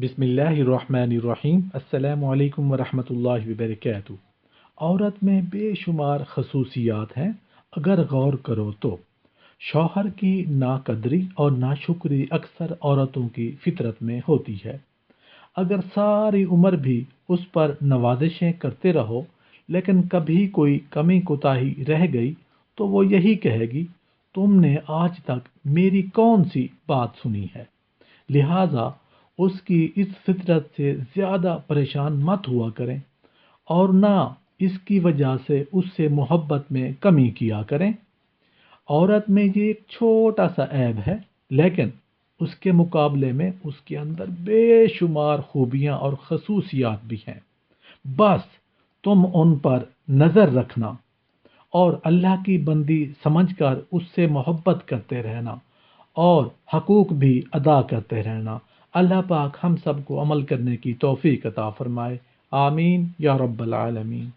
بسم اللہ الرحمن الرحیم۔ السلام علیکم ورحمۃ اللہ وبرکاتہ۔ عورت میں بے شمار خصوصیات ہیں اگر غور کرو تو۔ شوہر کی ناقدری اور ناشکری اکثر عورتوں کی فطرت میں ہوتی ہے۔ اگر ساری عمر بھی اس پر نوازشیں کرتے رہو لیکن کبھی کوئی کمی کوتاہی رہ گئی تو وہ یہی کہے گی، تم نے آج تک میری کون سی بات سنی ہے؟ لہٰذا اس کی اس فطرت سے زیادہ پریشان مت ہوا کریں اور نہ اس کی وجہ سے اس سے محبت میں کمی کیا کریں۔ عورت میں یہ ایک چھوٹا سا عیب ہے، لیکن اس کے مقابلے میں اس کے اندر بے شمار خوبیاں اور خصوصیات بھی ہیں۔ بس تم ان پر نظر رکھنا اور اللہ کی بندی سمجھ کر اس سے محبت کرتے رہنا اور حقوق بھی ادا کرتے رہنا۔ اللہ پاک ہم سب کو عمل کرنے کی توفیق عطا فرمائے، آمین یا رب العالمین۔